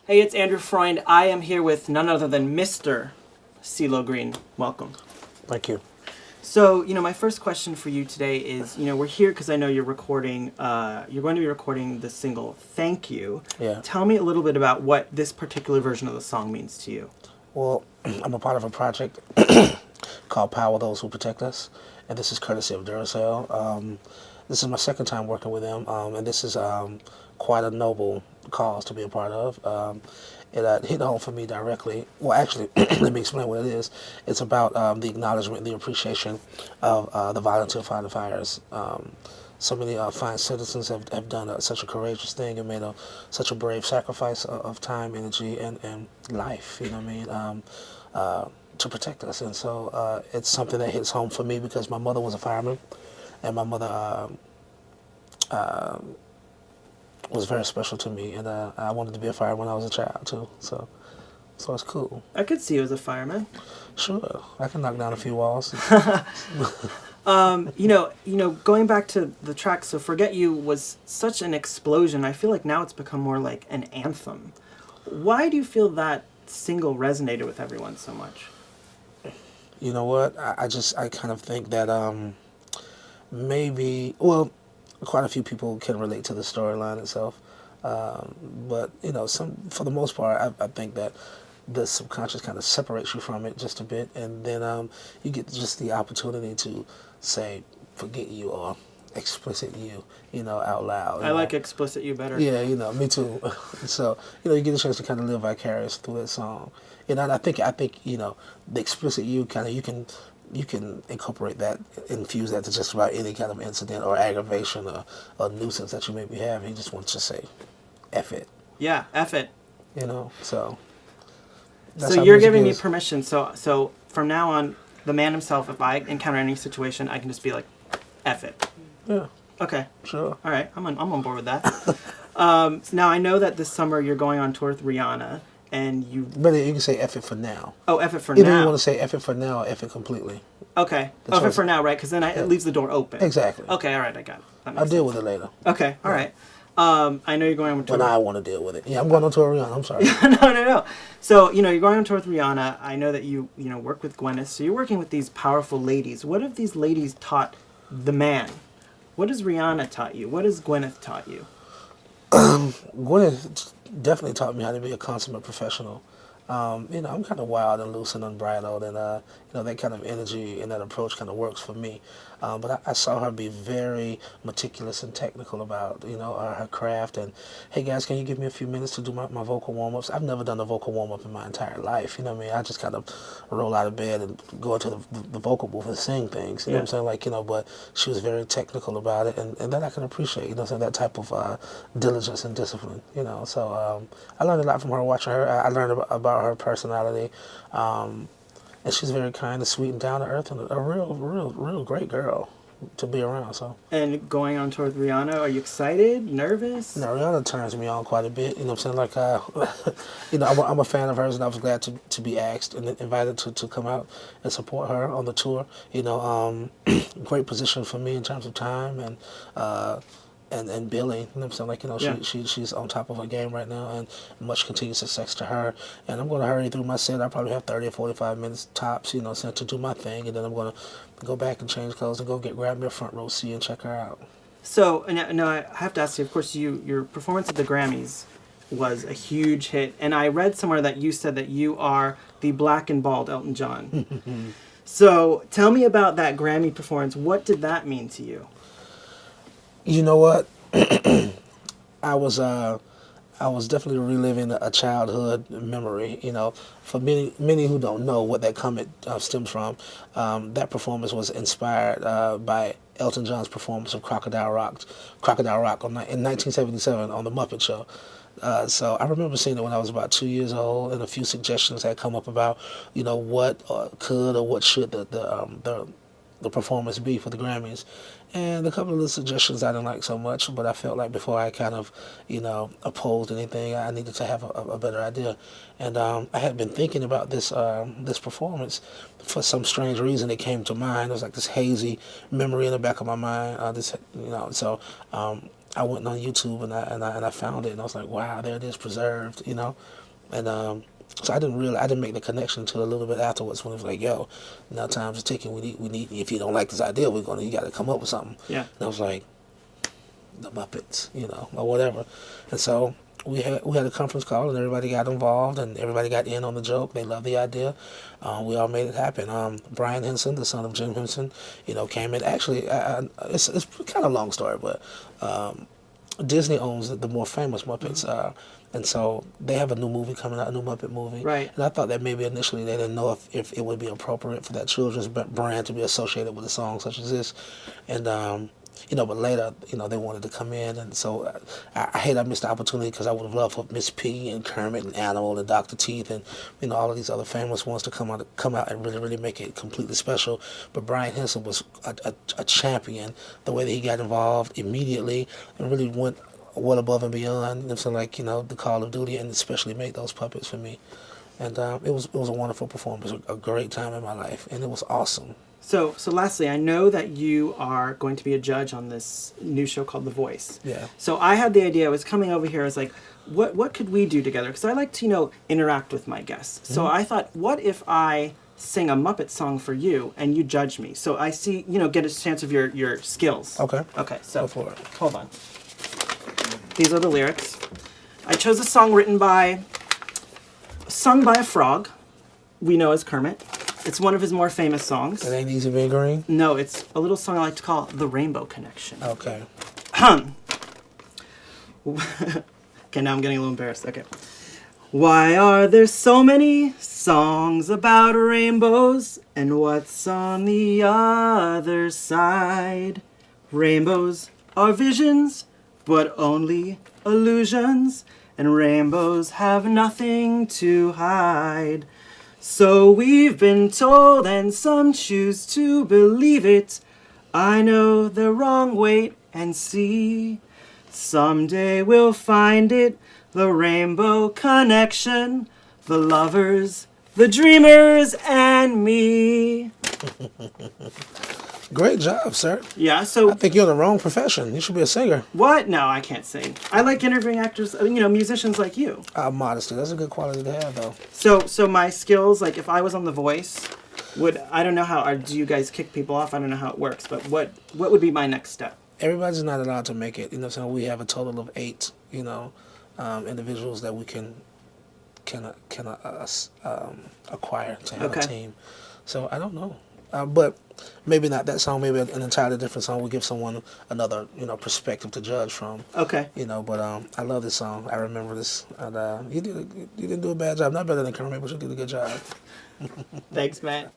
Hey, it's Andrew Freund. I am here with none other than Mr. Cee Lo Green. Welcome. Thank you. So, my first question for you today is, we're here because I know you're recording, you're going to be recording the single Thank You. Yeah. Tell me a little bit about what this particular version of the song means to you. Well, I'm a part of a project called Power Those Who Protect Us, and this is courtesy of Duracell. This is my second time working with them, and this is quite a noble cause to be a part of. It hit home for me directly. Well, actually, let me explain what it is. It's about the acknowledgement, the appreciation of the volunteer firefighters. So many fine citizens have done such a courageous thing and made such a brave sacrifice of time, energy, and life, you know what I mean, to protect us. And so it's something that hits home for me because my mother was a fireman, and my mother was very special to me, and I wanted to be a fireman when I was a child too. So it's cool. I could see you as a fireman. Sure, I can knock down a few walls. Going back to the track, so Forget You was such an explosion. I feel like now it's become more like an anthem. Why do you feel that single resonated with everyone so much? You know what? I kind of think that quite a few people can relate to the storyline itself. But for the most part, I think that the subconscious kind of separates you from it just a bit, and then you get just the opportunity to say "forget you" or "explicit you," out loud. I like "explicit you" better. Yeah, me too. So you get a chance to kind of live vicarious through that song. And I think the explicit you kind of you can incorporate that, infuse that to just about any kind of incident or aggravation or nuisance that you may be having. You just want to say, "F it." Yeah, F it. So. So you're giving me permission. So from now on, the man himself, if I encounter any situation, I can just be like, "F it." Yeah. Okay. Sure. All right. I'm on board with that. Now I know that this summer you're going on tour with Rihanna, and But you can say "F it" for now. Oh, F it for Either now. you want to say "F it" for now or "F it" completely. Okay. F it for now, right? Because then it leaves the door open. Exactly. Okay. All right. I got it. I'll deal with it later. Okay. All right. I know you're going on tour. When I want to deal with it. Yeah, I'm going on tour with Rihanna. I'm sorry. No. So, you're going on tour with Rihanna. I know that you work with Gwyneth. So you're working with these powerful ladies. What have these ladies taught the man? What has Rihanna taught you? What has Gwyneth taught you? Gwyneth definitely taught me how to be a consummate professional. I'm kind of wild and loose and unbridled, and that kind of energy and that approach kind of works for me. But I saw her be very meticulous and technical about her craft. And hey guys, can you give me a few minutes to do my vocal warm-ups? I've never done a vocal warm-up in my entire life. You know what I mean? I just kind of roll out of bed and go into the vocal booth and sing things. You know what I'm saying? But she was very technical about it, and that I can appreciate. That type of diligence and discipline. So I learned a lot from her watching her. I learned about her personality. And she's very kind and sweet and down to earth and a real great girl to be around. So. And going on tour with Rihanna, are you excited? Nervous? No, Rihanna turns me on quite a bit. You know what I'm saying? I'm a fan of hers, and I was glad to be asked and invited to come out and support her on the tour. Great position for me in terms of time and billing. You know what I'm saying? She's on top of her game right now, and much continued success to her. And I'm going to hurry through my set. I probably have 30 or 45 minutes tops, to do my thing, and then I'm going to go back and change clothes and grab me a front row seat and check her out. So, now I have to ask you, of course, your performance at the Grammys was a huge hit, and I read somewhere that you said that you are the black and bald Elton John. So, tell me about that Grammy performance. What did that mean to you? You know what? I was definitely reliving a childhood memory. For many who don't know what that comment stems from, that performance was inspired by Elton John's performance of Crocodile Rock in 1977 on the Muppet Show. So I remember seeing it when I was about 2 years old, and a few suggestions had come up about what could or what should the performance be for the Grammys. And a couple of the suggestions I didn't like so much, but I felt like before I kind of, opposed anything, I needed to have a better idea. And I had been thinking about this performance for some strange reason. It came to mind. It was like this hazy memory in the back of my mind. I went on YouTube and I found it, and I was like, wow, there it is, preserved, you know. And so I didn't make the connection until a little bit afterwards when it was like, yo, now time's ticking. We need. If you don't like this idea, you got to come up with something. Yeah. And I was like, the Muppets, you know, or whatever. And so we had a conference call, and everybody got involved, and everybody got in on the joke. They loved the idea. We all made it happen. Brian Henson, the son of Jim Henson, you know, came in. Actually, it's kind of a long story, but Disney owns the more famous Muppets. And so they have a new movie coming out, a new Muppet movie. Right. And I thought that maybe initially they didn't know if it would be appropriate for that children's brand to be associated with a song such as this. And, you know, but later, you know, they wanted to come in. And so I hate I missed the opportunity because I would have loved for Miss P and Kermit and Animal and Dr. Teeth and, you know, all of these other famous ones to come out and really, really make it completely special. But Brian Henson was a champion, the way that he got involved immediately and really went well above and beyond. And so, like, you know, the Call of Duty, and especially made those puppets for me. And it was a wonderful performance, a great time in my life, and it was awesome. So lastly, I know that you are going to be a judge on this new show called The Voice. Yeah. So I had the idea, I was coming over here, I was like, what could we do together? Because I like to, you know, interact with my guests. So I thought, what if I sing a Muppet song for you and you judge me? So I see, you know, get a chance of your skills. Okay. Okay, so Go for it. hold on. These are the lyrics. I chose a song sung by a frog we know as Kermit. It's one of his more famous songs. It ain't easy being green? No, it's a little song I like to call The Rainbow Connection. Okay. Okay, now I'm getting a little embarrassed. Okay. Why are there so many songs about rainbows? And what's on the other side? Rainbows are visions, but only illusions. And rainbows have nothing to hide. So we've been told, and some choose to believe it. I know they're wrong, wait and see. Someday we'll find it, the rainbow connection, the lovers, the dreamers, and me. Great job, sir. Yeah, so... I think you're in the wrong profession. You should be a singer. What? No, I can't sing. I like interviewing actors, you know, musicians like you. Modesty. That's a good quality to have, though. So my skills, like if I was on The Voice, I don't know how, or do you guys kick people off? I don't know how it works, but what would be my next step? Everybody's not allowed to make it. You know, so we have a total of 8, you know, individuals that we can acquire to have a team. So I don't know. But maybe not that song, maybe an entirely different song will give someone another, you know, perspective to judge from. Okay. You know, but I love this song. I remember this. And you didn't do a bad job. Not better than Kermit, but you did a good job. Thanks, man.